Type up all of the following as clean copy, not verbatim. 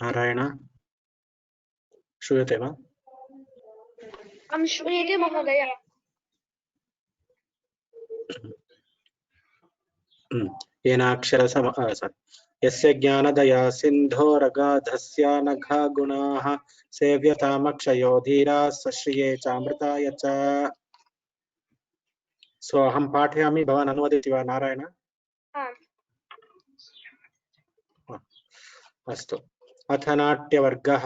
नारायण श्रूयते वा? श्रूयते महोदय। येनाक्षरसम यस्य ज्ञानदया सिन्धोरगाधस्य नघा गुणाः सेव्यतामक्षयो धीराः सश्रिये चामृताय च। सो अहं पाठयामि, भवान् अनुवदति वा? नारायण अस्तु। अथ नाट्यवर्गः।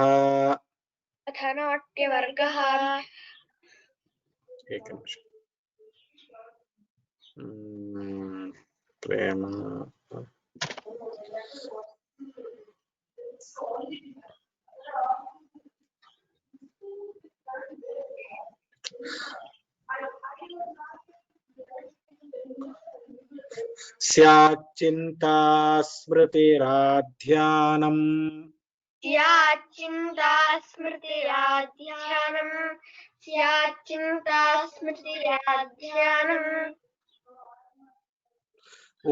एकनिमिषम्। प्रेम स्याच्चिन्ता स्मृतिराध्यानम्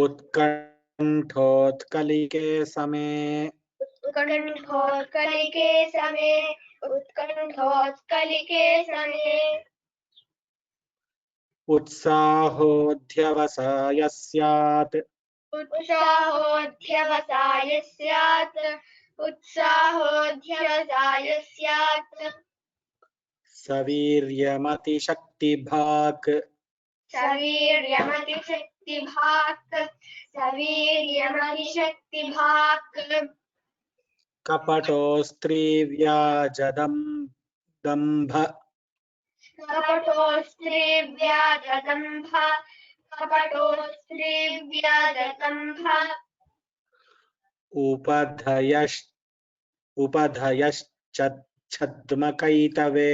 उत्कण्ठोत्कलिके समे उत्साहोऽध्यवसायः स्यात् सवीर्यमतिशक्तिभाक् कपटो स्त्रीव्याजदम्भ उपधयश्चद्मकैतवे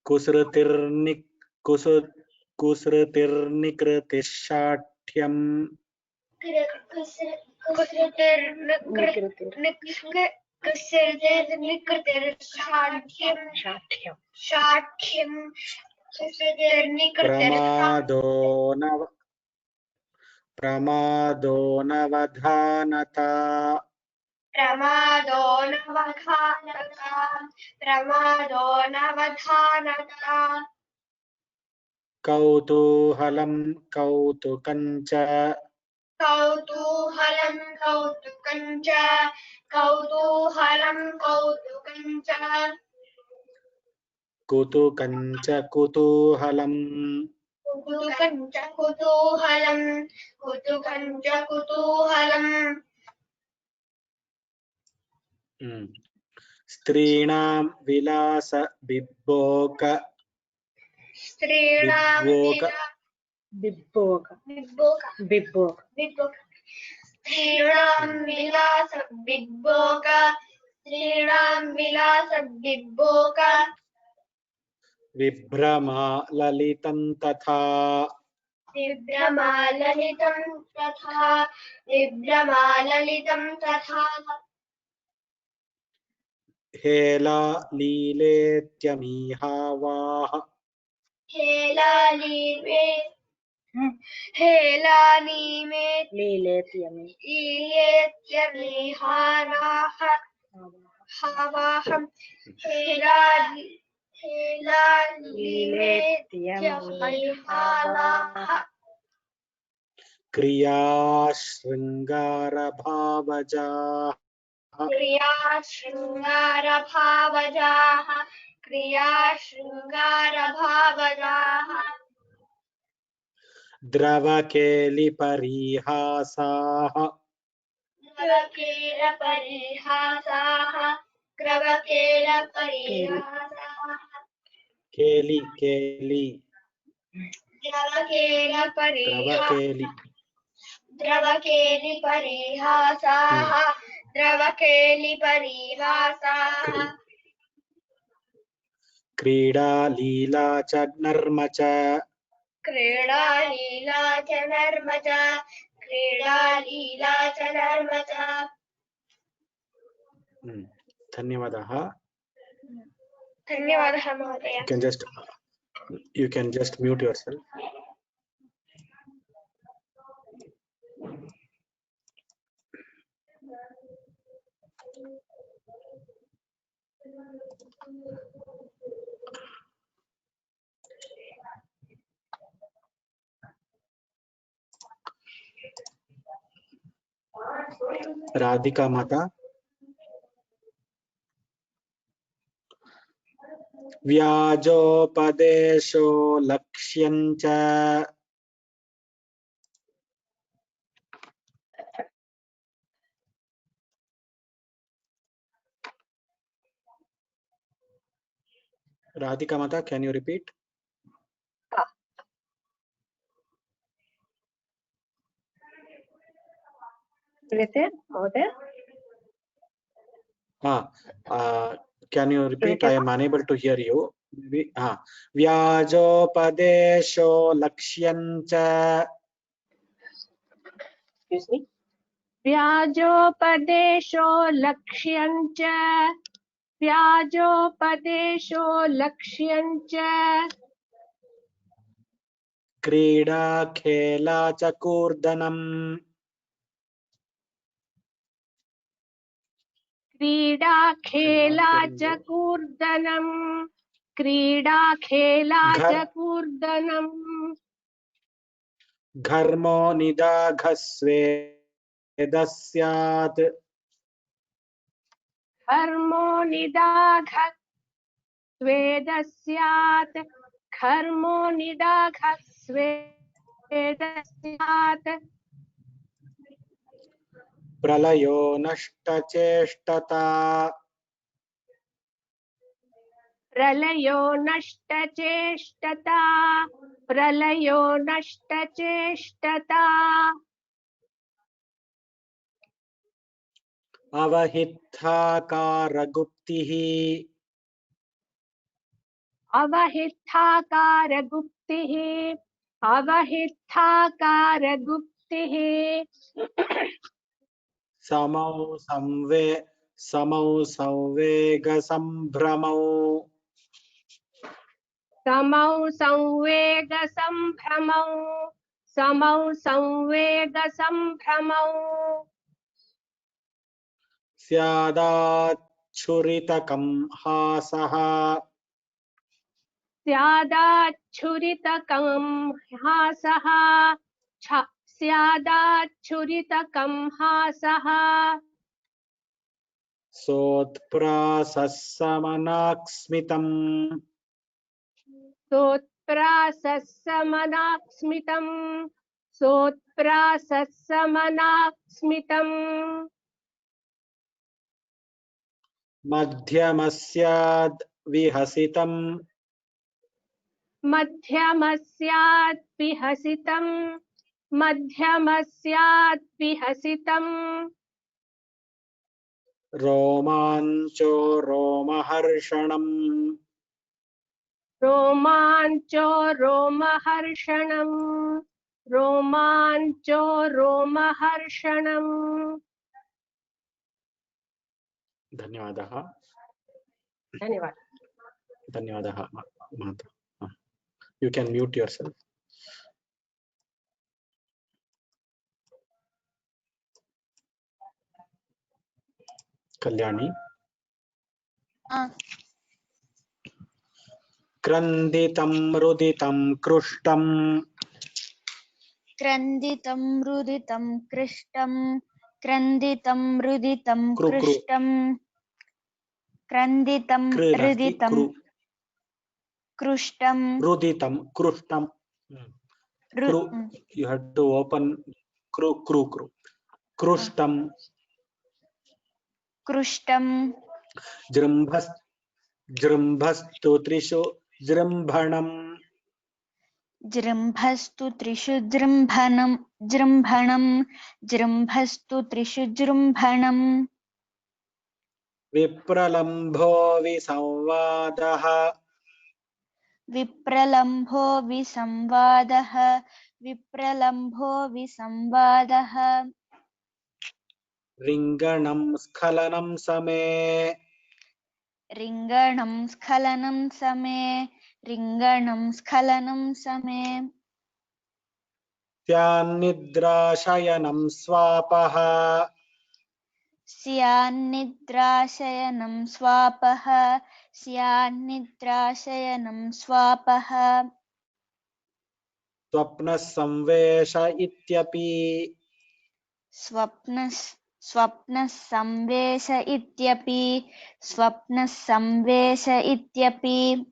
कुसृतिर्निकृतिशाठ्यम् प्रमादो नवधानता कौतूहलं कौतुकञ्च कुतुकञ्च कुतूहलम् स्त्रीणां विलास बिभ्बोक विभ्रमा ललितं तथा हेला लीलेत्यमीहावाः क्रियाशृङ्गारभावजाः द्रवकेलिपरीहासाः केलि केलि क्रीडा लीला च नर्म च धन्यवादः महोदय। you can just mute yourself. Radhika माता व्याजोपदेशो लक्ष्यं च Radhika Mata, can you repeat? Can you repeat? I am unable to hear you. Vyajoppadesho lakshyan cha. Excuse me. व्याजोपदेशो लक्ष्यं च व्याजोपदेशो लक्ष्यं च क्रीडा खेला च कूर्दनम् क्रीडा खेला च कूर्दनम् क्रीडा खेला च कूर्दनम् घर्मो निदाघस्वेदस्यात् कर्मो निदाघस्वेदस्यात् कर्मो निदाघस्वेदस्यात् प्रलयो नष्टचेष्टता प्रलयो नष्टचेष्टता प्रलयो नष्टचेष्टता अवहिताकारगुप्तिः अवहिताकारगुप्तिः अवहिताकारगुप्तिः समौ संवेगसंभ्रमौ समौ संवेगसंभ्रमौ समौ संवेगसंभ्रमौ स्यादाच्छुरितकं हासः स्यादाच्छुरितकं हासः स्यादाच्छुरितकं हासः सोत्प्रासः समनाक्स्मितम् सोत्प्रासः समनाक्स्मितम् सोत्प्रासः समनाक्स्मितम् मध्यमस्याद् विहसितम् मध्यमस्यात् विहसितम् मध्यमस्यात् विहसितम् रोमाञ्चो रोमहर्षणम् रोमाञ्चो रोमहर्षणम् रोमाञ्चो रोमहर्षणम् धन्यवादः धन्यवादः धन्यवादः माता you can mute yourself. Kalyani क्रन्दितं रुदितं कृष्टं क्रन्दितं रुदितं कृष्टं क्रन्दितं रुदितं कृष्टं क्रन्दितं रुदितं कृष्टं रुदितं कृष्टं Kru. You have to open kru. Krushtam. Krushtam. Jrimbhastu trishu jrimbhanam. Jrimbhastu trishu jrimbhanam. Jrimbhastu trishu jrimbhanam. Vipralambho visamvadaha. Vipralambho visamvadaha. Ringanam skhalanam same. Ringanam skhalanam same. Syannidrashayanam swapaha. Syannidrashayanam swapaha. Swapna samvesha ityapi. Swapna samvesha ityapi.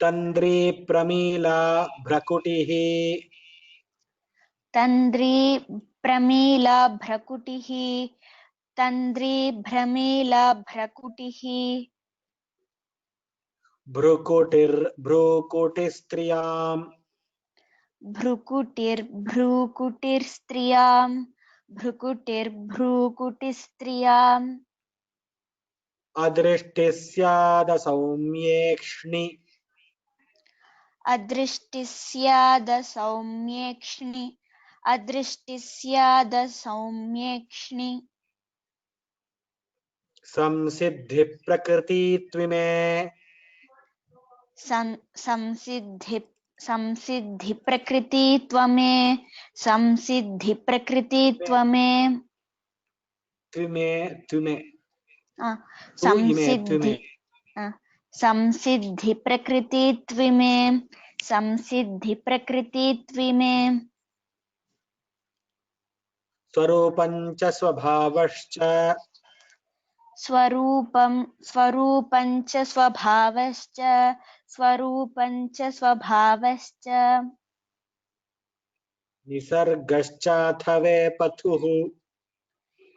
Tandri pramila bhrakutihi. Tandri pramila bhrakutihi. Bhrukutirstriyam. Bhrukutirstriyam. Adrishtisyada saumyekshni. Adrishtisyada saumyekshni. Samsiddhi prakriti tvime. Samsiddhi prakriti tvame. Samsiddhi prakriti tvime. Swarupancha swabhavascha. Swarupancha swabhavascha. Nisargaschatave pathuhu.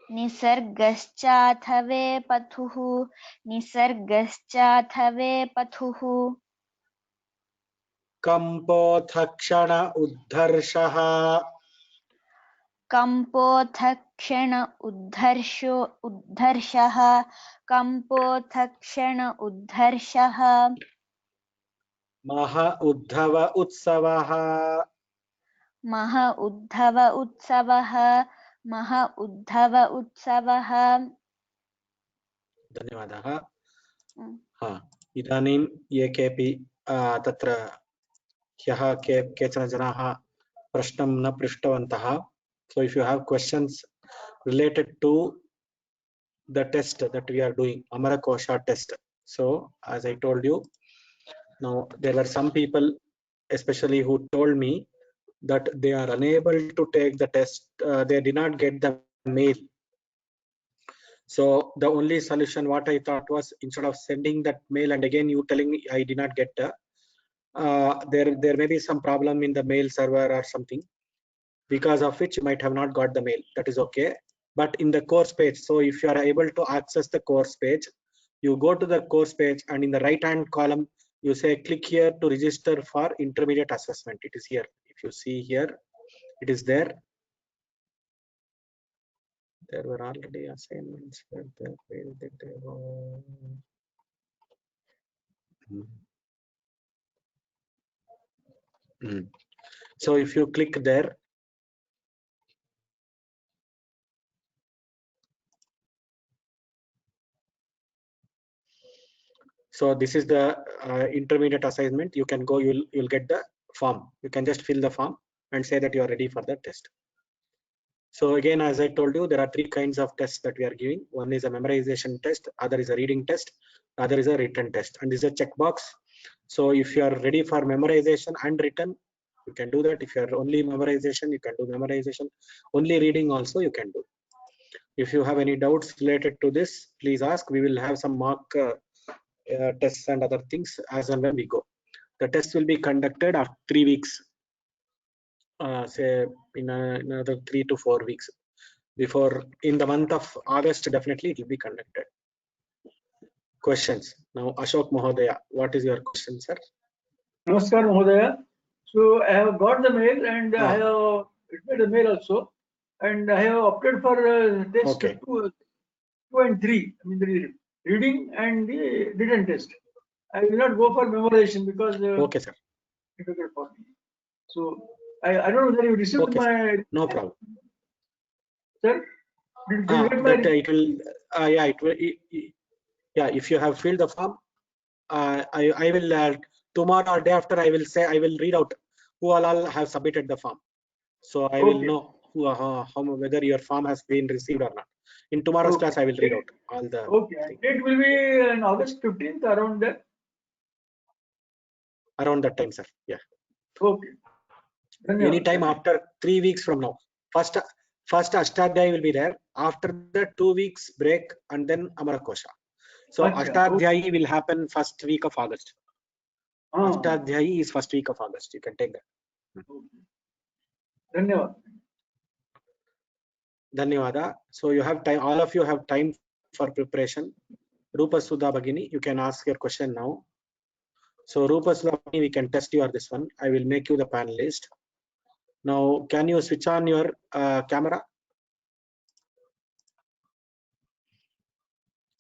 Nisargaschatave pathuhu. Kampothakkshana uddharshaha. Kampothakkshana uddharshaha. Maha uddhava utsavaha. Maha uddhava utsavaha. धन्यवादः. इदानीं ये केपि तत्र ह्यः केचन जनाः प्रश्नं न पृष्टवन्तः. So if you have questions related to the test that we are doing, Amarakosha test. So as I told you, now there were some people especially who told me that they are unable to take the test. They did not get the mail. So the only solution what I thought was, instead of sending that mail and again you telling me I did not get there may be some problem in the mail server or something, because of which you might have not got the mail. That is okay. But in the course page, so if you are able to access the course page, you go to the course page and in the right hand column you say click here to register for intermediate assessment. It is here. If you see here, it is there. There were already assignments. Where did they go? So if you click there, so this is the intermediate assignment. You can go, you'll get the form. You can just fill the form and say that you are ready for the test. So again, as I told you, there are three kinds of tests that we are giving. One is a memorization test, other is a reading test, other is a written test, and this is a checkbox. So if you are ready for memorization and written, you can do that. If you are only memorization, you can do memorization. Only reading also you can do. If you have any doubts related to this, please ask. We will have some mock tests and other things as and when we go. The test will be conducted after 3 weeks. Say in another 3 to 4 weeks. Before in the month of August, definitely it will be conducted. Questions. Now, Ashok Mahodaya, what is your question, sir? Namaskar, Mahodaya. So I have got the mail and I have read the mail also, and I have opted for test Okay. 2 and 3. I mean the reading and the written test. I will not go for memorization because Okay, sir. difficult for me. So I don't know whether you received Okay, my No problem. sir. Did you get my But it will. Yeah, it will. Yeah, if you have filled the form, I will tomorrow or day after. I will say I will read out who all have submitted the form. So I will Okay. know whether your form has been received or not. In tomorrow's Okay. class, I will read out all the. Okay. Date will be on August 15th around that. Around that time, sir. Yeah. Okay. Anytime after 3 weeks from now. First Ashtadhyayi will be there. After the 2 weeks break and then Amarakosha. So Acha, Ashtadhyayi will happen first week of August. Ah, Ashtadhyayi is first week of August. You can take that. okay. Dhanyavad. Dhanyavada. So you have time. All of you have time for preparation. Rupa Sudha Bhagini, you can ask your question now. So Rupa Sudha Bhagini, we can test you on this one. I will make you the panelist. Now, can you switch on your camera?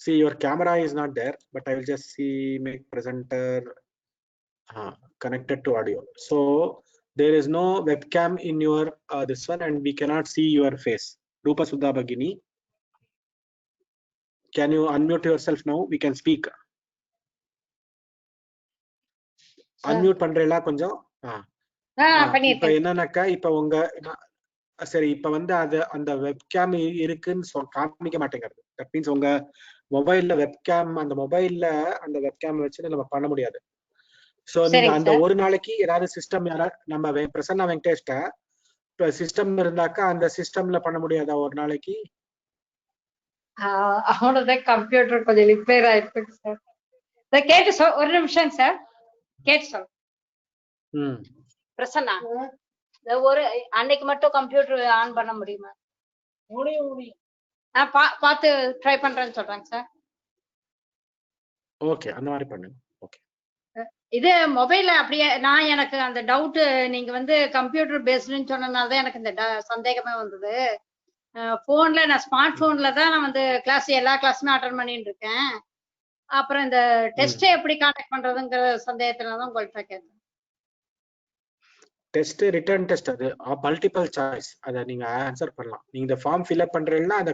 See, your camera is not there, but I will just see make presenter connected to audio. So there is no webcam in your this one, and we cannot see your face. Rupa Sudha Bhagini, can you unmute yourself now? We can speak. Unmute பண்றீங்களா கொஞ்சம் இப்ப என்னன்னாக்கா இப்ப உங்க சரி இப்ப வந்து அது அந்த வெப்கேம் இருக்குன்னு காமிக்க மாட்டேங்கிறது. தட் மீன்ஸ் உங்க மொபைல்ல வெப்கேம் அந்த மொபைல்ல அந்த வெப்கேம் வச்சு நம்ம பண்ண முடியாது. சோ நீங்க அந்த ஒரு நாளைக்கு ஏதாவது சிஸ்டம் நம்ம பிரசன்னா வெங்கடேஷ்ட சிஸ்டம் இருந்தாக்கா அந்த சிஸ்டம்ல பண்ண முடியாதா ஒரு நாளைக்கு? அவனோட கம்ப்யூட்டர் கொஞ்சம் ரிப்பேர் ஆயிருக்கு சார். கேட்டு ஒரு நிமிஷம் சார். கேட்டு சொல். பிரசன்னா ஒரு அன்னைக்கு மட்டும் கம்ப்யூட்டர் ஆன் பண்ண முடியுமா? நான் பார்த்து ட்ரை பண்றேன்னு சொல்றாங்க சார். ஓகே, அந்த மாதிரி பண்ணுங்க. ஓகே. இது மொபைல்ல அப்படியே நான் எனக்கு அந்த டவுட் நீங்க வந்து கம்ப்யூட்டர் பேஸ்டுன்னு சொன்னனால தான் எனக்கு இந்த சந்தேகமே வந்தது. போன்ல நான் ஸ்மார்ட் போன்ல தான் நான் வந்து எல்லா கிளாஸுமே அட்டெண்ட் பண்ணிட்டு இருக்கேன். அப்புறம் இந்த டெஸ்ட் எப்படி கான்டாக்ட் பண்றதுங்கிற சந்தேகத்துல தான் உங்கள்கிட்ட கேட்டேன். டெஸ்ட் ரிட்டர்ன் டெஸ்ட் அது மல்டிபிள் சாய்ஸ், அதை நீங்க ஆன்சர் பண்ணலாம். நீங்க இந்த ஃபார்ம் ஃபில் அப் பண்றீங்கன்னா அந்த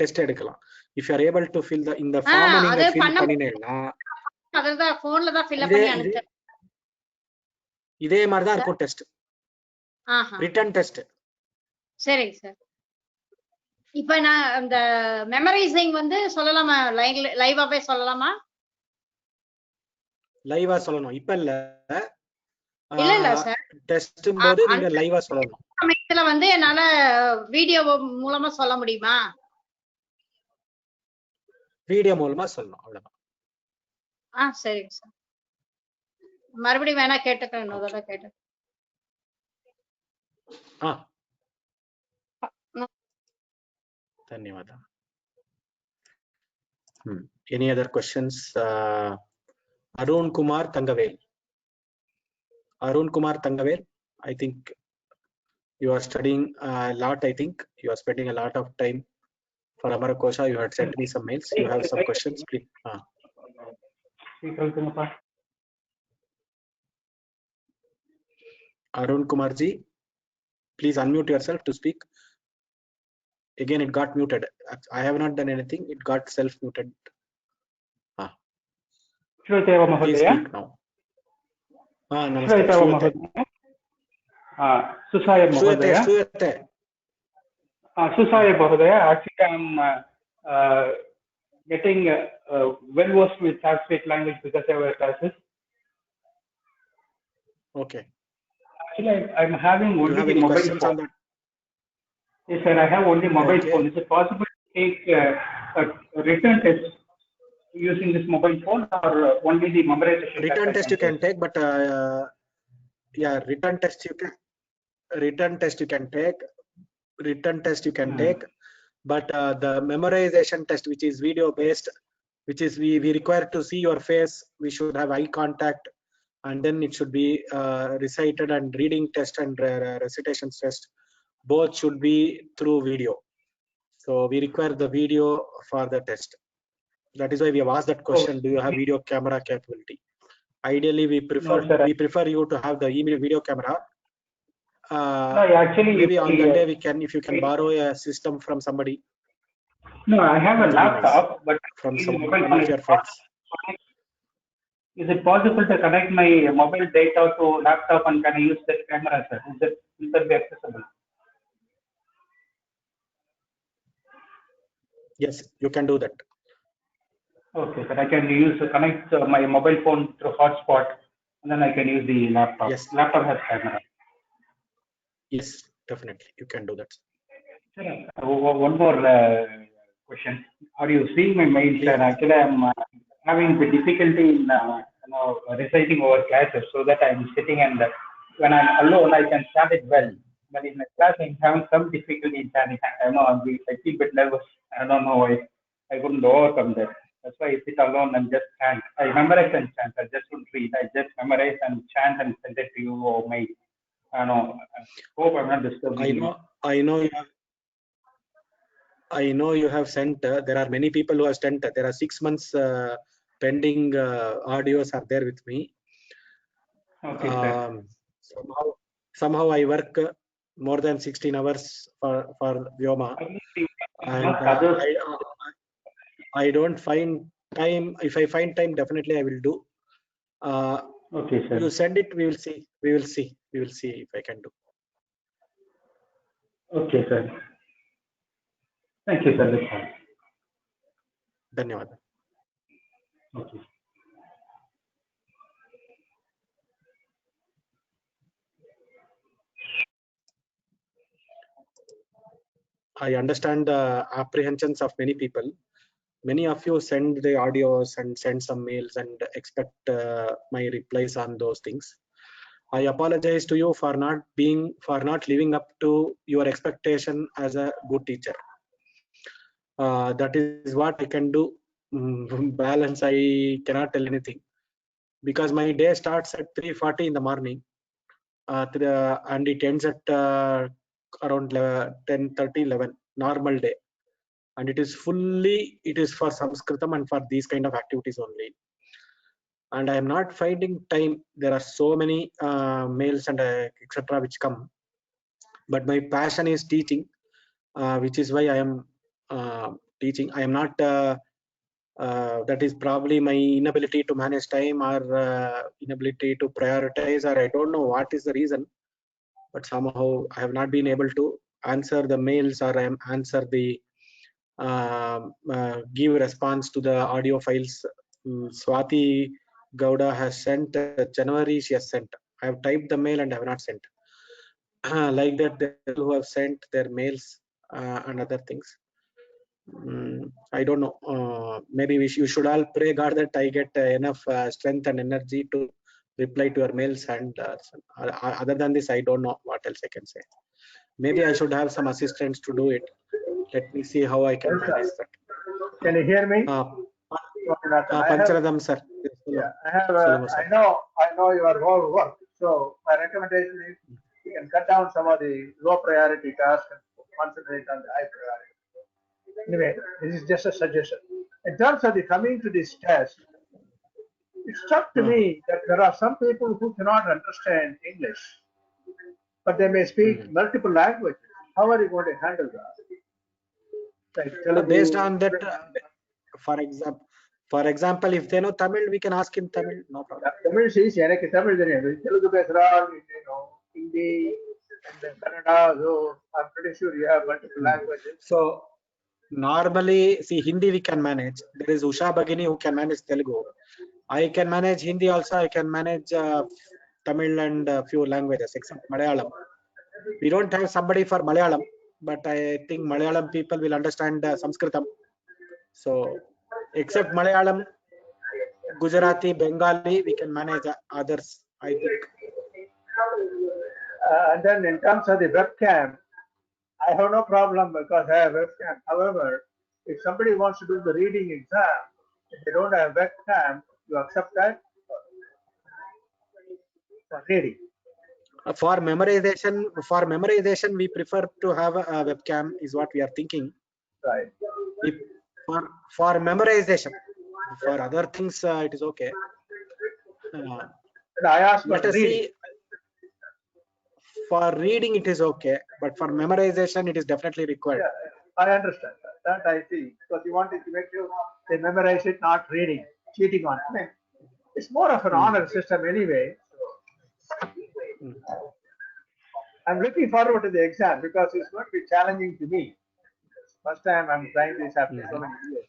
டெஸ்ட் எடுக்கலாம். If you are able to fill இந்த ஃபார்மை நீங்க ஃபில் பண்ணினீங்கன்னா அததான் போன்ல தான் ஃபில் பண்ணி அனுப்புறேன். இதே மாதிரி தான் இருக்கும் டெஸ்ட். Return test. சரிங்க சார். இப்ப நான் இந்த மெமரைசிங் வந்து சொல்லலாமா? லைவாவே சொல்லலாமா? லைவா சொல்லணும். இப்ப இல்ல இல்ல சார். டெஸ்ட் போது நீங்க லைவா சொல்லணும். சமயத்துல வந்து என்னால வீடியோ மூலமா சொல்ல முடியுமா? வீடியோ மூலமா சொல்லணும், அவ்வளவுதான். சரிங்க சார். மறுபடியும் வேணா கேட்டுக்கிறேன், இன்னொரு தடவை கேட்டுக்கிறேன். Dhanyawada. Any other questions? Arun Kumar Tangavel. Arun Kumar Tangavel, I think you are studying a lot. I think you are spending a lot of time for Amarakosha. You had sent me some mails. You have some questions, please. Arun Kumar ji, please unmute yourself to speak. Again, it got muted. I have not done anything. It got self-muted. Please speak now. Susaya Mahodaya. Susaya Mahodaya. Actually, I'm getting well versed with Sanskrit language because I have classes. Okay. Actually, I'm having only the mobile phone. Yes, sir. I have only mobile phone. Is it possible to take a written test using this mobile phone, or only the memorization? Return test you can take, but yeah, return test you can take, but the memorization test, which is video based, which is we require to see your face, we should have eye contact, and then it should be recited, and reading test and recitation test both should be through video. So we require the video for the test. That is why we have asked that question: do you have video camera capability? Ideally, we prefer you to have the video camera. No, actually, maybe on the day we can, if you can borrow a system from somebody. No, I have a laptop, but from one of your friends. Is it possible to connect my mobile data to laptop, and can I use that camera, sir? Is that be accessible? Yes, you can do that. Okay, but I can connect my mobile phone through hotspot, and then I can use the laptop. Yes. Laptop has camera. Yes, definitely, you can do that. One more question. Are you seeing my mail, sir? Actually, I'm having the difficulty in reciting over classes, so that I'm sitting, and when I'm alone, I can chant it well. But in the class, I'm having some difficulty in chanting. I know I feel a bit nervous. I don't know why. I couldn't overcome that. That's why I sit alone and just chant. I memorize and chant. I just don't read. I just memorize and chant and send it to you or mail. I know. I hope I'm not disturbing you. I know you have sent. There are many people who have sent. There are 6 months pending audios are there with me. Okay, sir. Somehow I work more than 16 hours for Vyoma, and I don't find time. If I find time, definitely I will do. Okay, sir. You send it. We will see. We will see if I can do. Okay, sir. Thank you, sir. That's all. Dhanyawad. Okay. I understand the apprehensions of many people. Many of you send the audios and send some mails and expect my replies on those things. I apologize to you for not living up to your expectation as a good teacher. That is what I can do. Balance, I cannot tell anything, because my day starts at 3:40 in the morning, and it ends at around 10:30, 11, normal day, and it is for Sanskritam and for these kind of activities only. And I am not finding time. There are so many mails and etc. which come, but my passion is teaching, which is why I am teaching. I am not. That is probably my inability to manage time, or inability to prioritize, or I don't know what is the reason. But somehow I have not been able to answer the mails, or answer the give response to the audio files. Swati Gowda has sent January. She has sent. I have typed the mail and I have not sent. Like that, they who have sent their mails and other things. I don't know. Maybe you should all pray God that I get enough strength and energy to reply to your mails. And other than this, I don't know what else I can say. Maybe I should have some assistants to do it. Let me see how I can manage that. Can you hear me? Pancharadam, sir. Yeah, I know you are overworked. So my recommendation is you can cut down some of the low priority tasks and concentrate on the high priority. Anyway, this is just a suggestion. In terms of coming to this test, it struck to me that there are some people who cannot understand English, but they may speak multiple languages. How are you going to handle that? Like Telugu, based on that, for example, if they know Tamil, we can ask in Tamil, no problem. Tamil is easy. Tamil Telugu pesra, Hindi, and then Kannada. So I'm pretty sure you have multiple languages. So normally, see, Hindi we can manage. There is Usha Bhagini who can manage Telugu. I can manage Hindi also. I can manage Tamil and a few languages except Malayalam. We don't have somebody for Malayalam, but I think Malayalam people will understand Sanskritam. So Except Malayalam, Gujarati, Bengali, we can manage others, I think. And then in terms of the webcam, I have no problem because I have webcam. However, if somebody wants to do the reading exam, if they don't have webcam, you accept that for reading. For memorization, we prefer to have a webcam, is what we are thinking. Right. For memorization, for other things, it is okay. And I asked for Let us reading. see. For reading, it is okay, but for memorization, it is definitely required. Yeah, I understand that. That I see. Because you wanted to make sure they memorize it, not reading, cheating on it. I mean, it's more of an honor system anyway. I'm looking forward to the exam because it's going to be challenging to me. First time I'm trying this after so many years.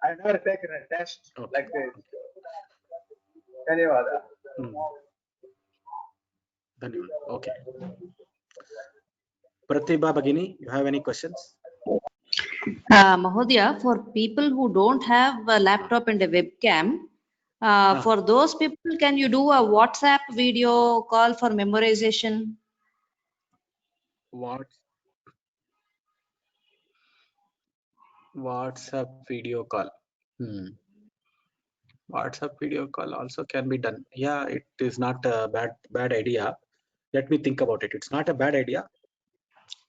I've never taken a test like this. Anyway. Okay. Pratibha Bhagini, you have any questions? Mahodaya, for people who don't have a laptop and a webcam, for those people, can you do a WhatsApp video call for memorization? WhatsApp video call. WhatsApp video call also can be done. Yeah, it is not a bad idea. Let me think about it. It's not a bad idea.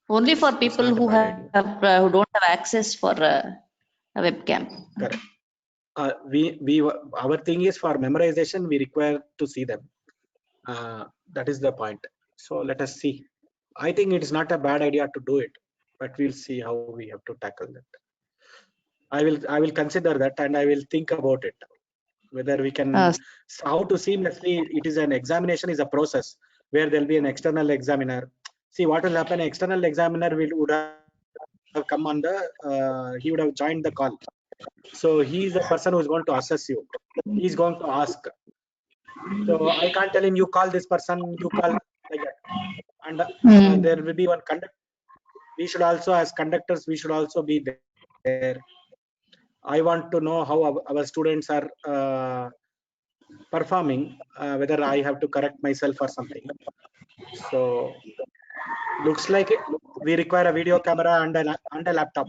Only for people who who don't have access for a webcam. Correct. Our thing is for memorization, we require to see them. That is the point. So let us see. I think it is not a bad idea to do it, but we'll see how we have to tackle that. I will consider that, and I will think about it, whether we can how to seamlessly. It is an examination is a process where there will be an external examiner. See what will happen. External examiner would have come on the. He would have joined the call. So he is the person who is going to assess you. He is going to ask. So I can't tell him you call this person, you call like that. And there will be one conductor. We should also, as conductors, we should also be there. I want to know how our students are performing, whether I have to correct myself or something. So looks like we require a video camera and a laptop.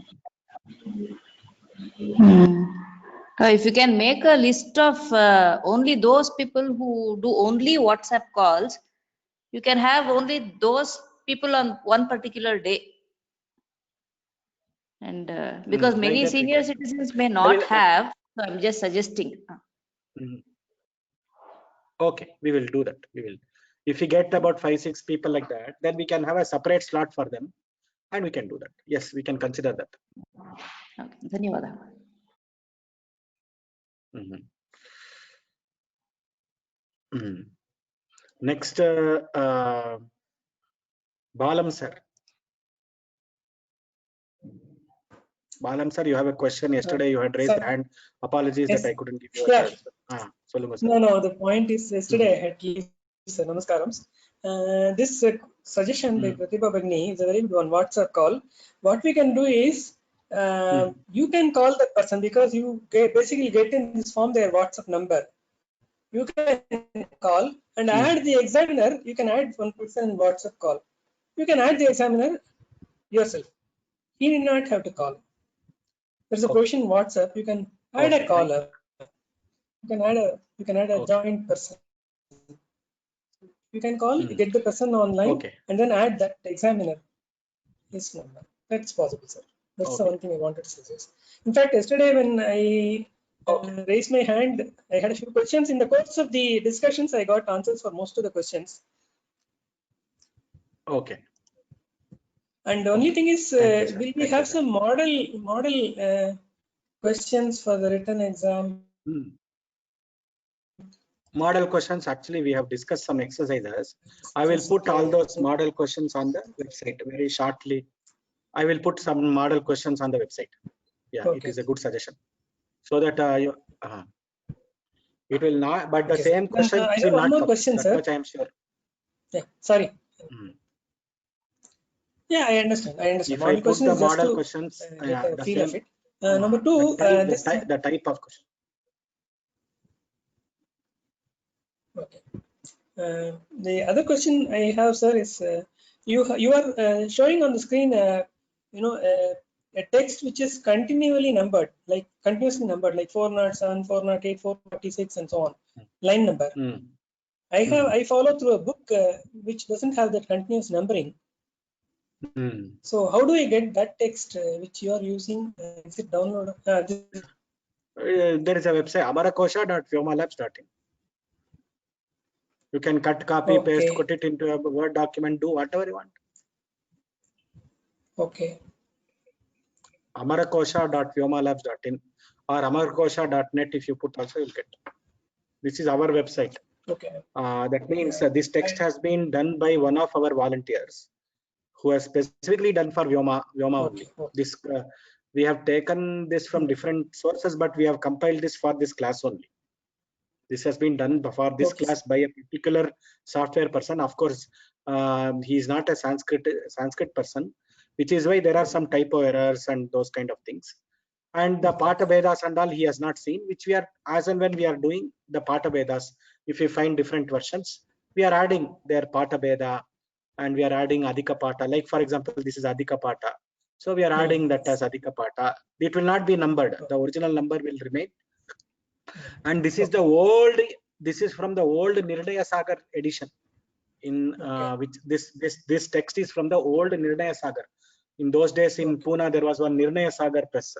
If you can make a list of only those people who do only WhatsApp calls, you can have only those people on one particular day. And because many senior citizens may not have, so I'm just suggesting. Okay, we will do that. We will. If we get about 5-6 people like that, then we can have a separate slot for them, and we can do that. Yes, we can consider that. Okay, dhanyawada. Next, Balam sir. Balam sir, you have a question. Yesterday you had raised the hand. Apologies that I couldn't give you a chance. No, the point is yesterday I had leave, sir. Namaskarams. This suggestion by Pratibha Bhagini is a very good one. WhatsApp call. What we can do is you can call that person because you basically get in this form their WhatsApp number. You can call and add the examiner. You can add one person in WhatsApp call. You can add the examiner yourself. He did not have to call. There's a provision in WhatsApp. You can add a caller. You can add a joint person. You can call, get the person online, and then add that examiner his number. That's possible, sir. That's the one thing I wanted to suggest. In fact, yesterday when I raised my hand, I had a few questions. In the course of the discussions, I got answers for most of the questions. Okay. And the only thing is, will we have some model questions for the written exam? Model questions, actually we have discussed some exercises. I will put all those model questions on the website very shortly. I will put some model questions on the website. Yeah, it is a good suggestion. So that it will not, but the same question I have one more question, sir. Much I am sure. Yeah, sorry. Yeah, I understand. If I put the model questions, get a feel of it. Number two, the type of question. Okay. The other question I have, sir, is you are showing on the screen, a text which is continually numbered, like continuously numbered, like 407, 408, 446, and so on, line number. I follow through a book which doesn't have that continuous numbering. So how do I get that text which you are using? Is it download? There is a website amarakosha.vyomalabs.in. You can cut, copy, paste, put it into a Word document, do whatever you want. Okay. amarakosha.vyomalabs.in or amarakosha.net, if you put also, you'll get. This is our website. Okay. That means this text has been done by one of our volunteers who has specifically done for Vyoma only. This we have taken this from different sources, but we have compiled this for this class only. This has been done for this class by a particular software person. Of course, he is not a Sanskrit person, which is why there are some typo errors and those kind of things. And the Pata Vedas and all he has not seen, which we are, as and when we are doing the Pata Vedas, if we find different versions, we are adding their Pata Veda and we are adding Adhika Pata. Like for example, this is Adhika Pata. So we are adding that as Adhika Pata. It will not be numbered. The original number will remain. And this is the old, this is from the old Nirdaya Sagar edition, in which this text is from the old Nirdaya Sagar. In those days in Pune, there was one Nirnaya Sagar press.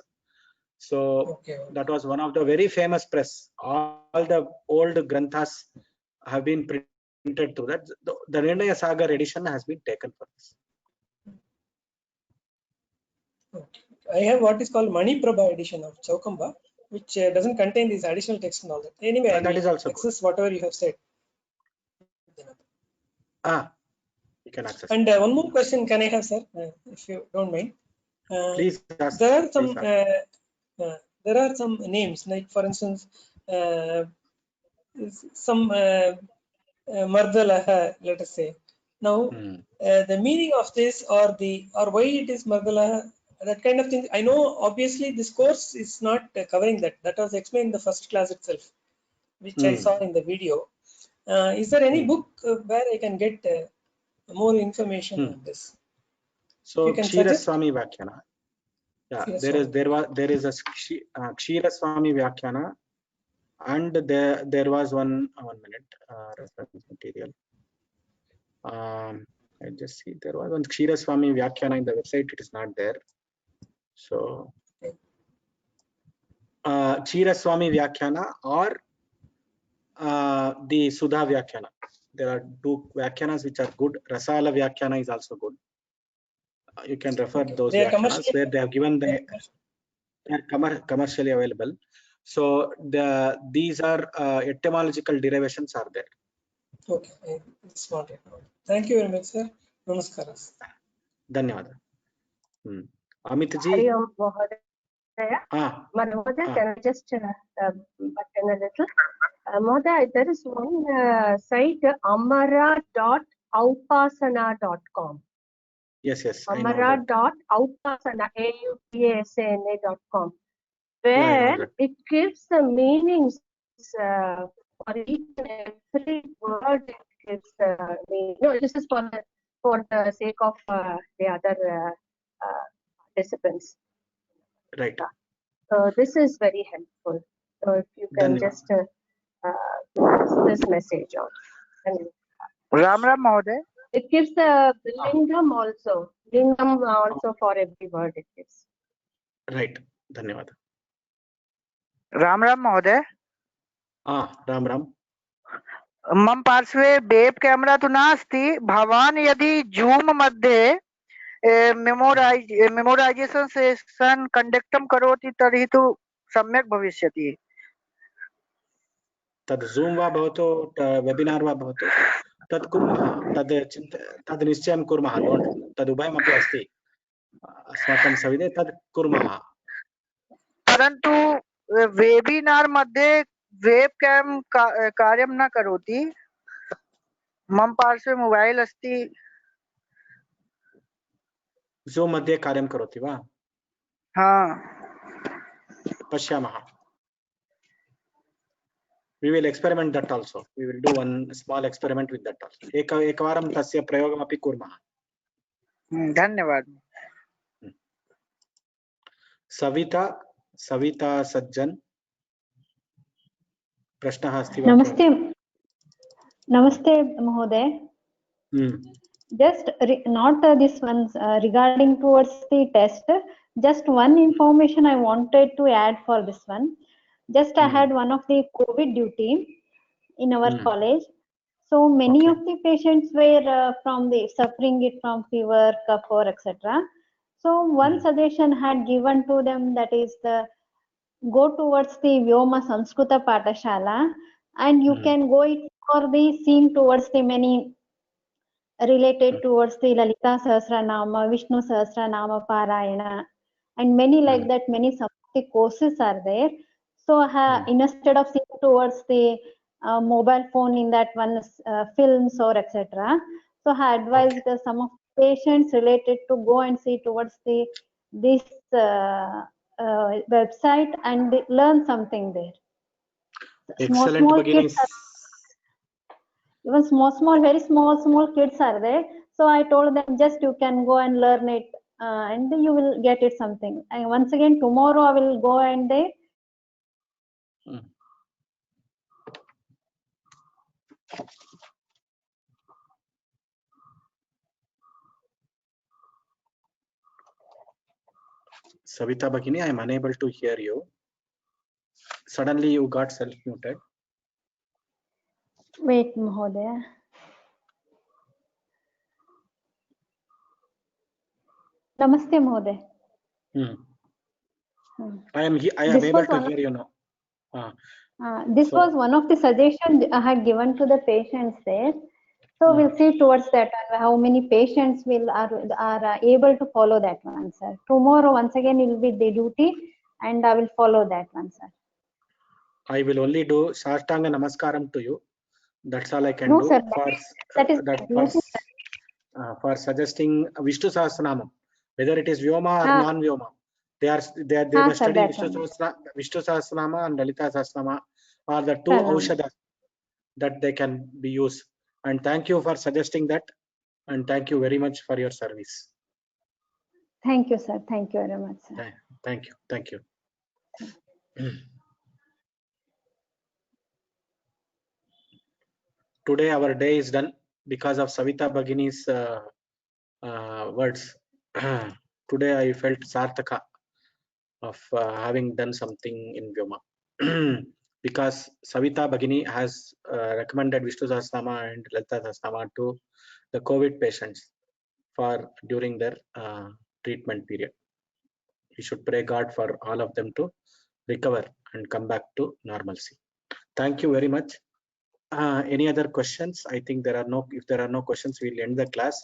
So that was one of the very famous press. All the old granthas have been printed through that. The Nirnaya Sagar edition has been taken for this. I have what is called Maniprabha edition of Chaukamba, which doesn't contain these additional text and all that. Anyway, and that is also access good. Whatever you have said. You can access. And one more question can I have, sir, if you don't mind? Please ask. There are some there are some names, like for instance, some Mardalaha, let us say. Now, the meaning of this or why it is Mardalaha, that kind of thing. I know obviously this course is not covering that. That was explained in the first class itself, which I saw in the video. Is there any book where I can get more information on this? So Kshira Swami Vyakhyana. Yeah, there is a Kshira Swami Vyakhyana, and there was one minute reference material. I just see there was one Kshira Swami Vyakhyana in the website. It is not there. So Kshira Swami Vyakhyana or the Sudha Vyakhyana. There are two Vyakhyanas which are good. Rasala Vyakhyana is also good. You can refer those Vyakhyanas where they have given the commercially available. So these are etymological derivations are there. Okay, smart. Thank you very much, sir. Namaskaras. Dhanyawad. Amit ji. Hari Om Mahodaya. Mahodaya, can I just button a little? Mahodaya, there is one site, amara.aupasana.com. Yes. Amara.aupasana, aupasana.com, where it gives the meanings for each and every word. It gives the meaning. No, this is for the sake of the other participants. Right. This is very helpful. So if you can just pass this message on. Ram Mahodaya. It gives the lingam also. Lingam also for every word it gives. Right. Dhanyawad. Ram Mahodaya. Ram. मम पार्श्वे web camera तु नास्ति भवान् यदि zoom मध्ये memorisation session कंडक्टं करोति तर्हि तु सम्यक् भविष्यति तद् जूम वा भवतु वेबिनार वा भवतु तद् कुर्मः तद् निश्चयं कुर्मः तद् उभयमपि अस्ति अस्माकं सविधे तद् कुर्मः परन्तु वेबिनार मध्ये वेब कैम कार्यं न करोति मम पार्श्वे मोबाइल अस्ति जूम मध्ये कार्यं करोति वा हाँ Pashyamaha. We will experiment that also. We will do one small experiment with that also. Ekavaram tasya prayogamapi kurmah. धन्यवाद। Savita Sajjan. प्रश्नः अस्ति वा? नमस्ते नमस्ते महोदय। Just not this one regarding towards the test. Just one information I wanted to add for this one. Just I had one of the COVID duty in our college. So many of the patients were from the suffering it from fever, cough, or etc. So one suggestion had given to them, that is the go towards the Vyoma Sanskrita Patashala, and you can go it for the seeing towards the many related towards the Lalita Sahasranama, Vishnu Sahasranama Parayana, and many like that, many Samskrit courses are there. So instead of seeing towards the mobile phone in that one films or etc. So I advised some of the patients related to go and see towards the this website and learn something there. Excellent beginnings. Even very small kids are there. So I told them, just you can go and learn it and you will get it something. And once again, tomorrow I will go and they. Savita Bhagini, I am unable to hear you. Suddenly you got self-muted. Wait, Mahodaya. Namaste, Mahodaya. I am able to hear you now. This was one of the suggestions I had given to the patients there. So we'll see towards that how many patients are able to follow that one, sir. Tomorrow once again it will be the duty, and I will follow that one, sir. I will only do Sartanga Namaskaram to you. That's all I can do. Sir, for suggesting Vishnu Sahasranamam, whether it is Vyoma or non-Vyoma. They were studying Vishnu Sahasranama and Lalita Sahasranama are the two Aushadas that they can be used. And thank you for suggesting that. And thank you very much for your service. Thank you, sir. Thank you very much, sir. Thank you. Thank you. Today our day is done because of Savita Bhagini's words. Today I felt Sarthaka of having done something in Vyoma. Because Savita Bhagini has recommended Vishnu Sahasranama and Lalita Sahasranama to the COVID patients for during their treatment period. We should pray God for all of them to recover and come back to normalcy. Thank you very much. Any other questions? I think there are no. If there are no questions, we'll end the class.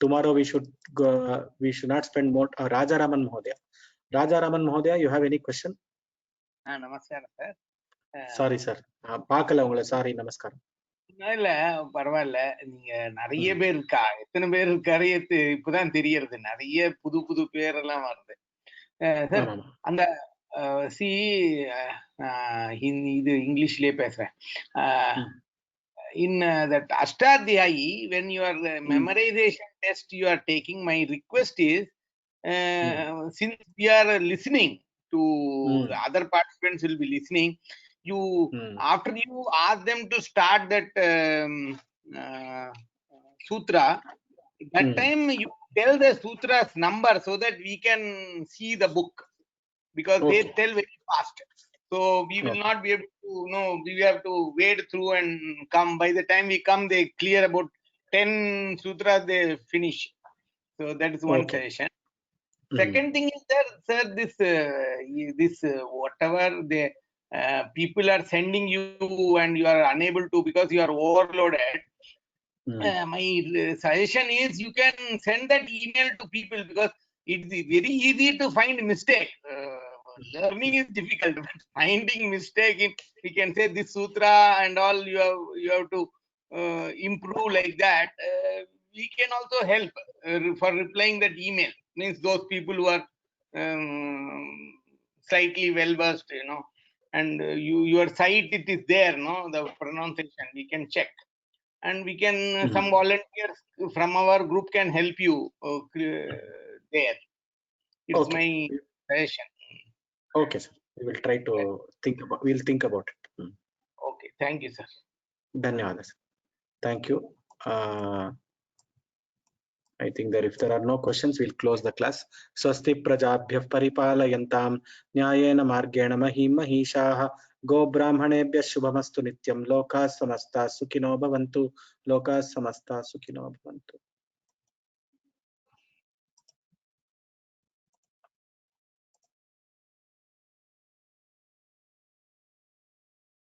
Tomorrow we should go. We should not spend more. Rajaraman Mahodaya. Rajaraman Mahodaya, you have any question? Namaskaram, sir. Sorry, sir. பார்க்கல உங்களை. Sorry, நமஸ்காரம். இல்ல பரவாயில்ல. நீங்க நிறைய பேர் இருக்கா, எத்தனை பேர் இருக்காரு இப்பதான் தெரியறது. நிறைய புது பேரெல்லாம் வருது. சார் அந்த இது இங்கிலீஷ்லயே பேசுறேன். In that Ashtadhyayi, when you are memorization test you are taking, my request is, since we are listening to the other participants will be listening, you after you ask them to start that sutra, that time you tell the sutra's number so that we can see the book, because they tell very fast. So we will not be able to know. We have to wade through and come. By the time we come, they clear about 10 sutras. They finish. So that is one suggestion. Second thing is that, sir, this whatever the people are sending you and you are unable to because you are overloaded. My suggestion is you can send that email to people, because it's very easy to find mistake. Learning is difficult, but finding mistake in, we can say this sutra and all, you have to improve like that. We can also help for replying that email. Means those people who are slightly well versed, you know, and your site it is there, no, the pronunciation we can check, and we can some volunteers from our group can help you there. It's my suggestion. Okay, sir. We will try to think about. We'll think about it. Okay, thank you, sir. Dhanyawad, sir. Thank you. I think that if there are no questions, we'll close the class. Swasti prajabhyah paripalayantam nyayena margena mahim mahishaah go brahmanebhyah shubhamastu nityam lokas samasta sukhino bhavantu lokas samasta sukhino bhavantu.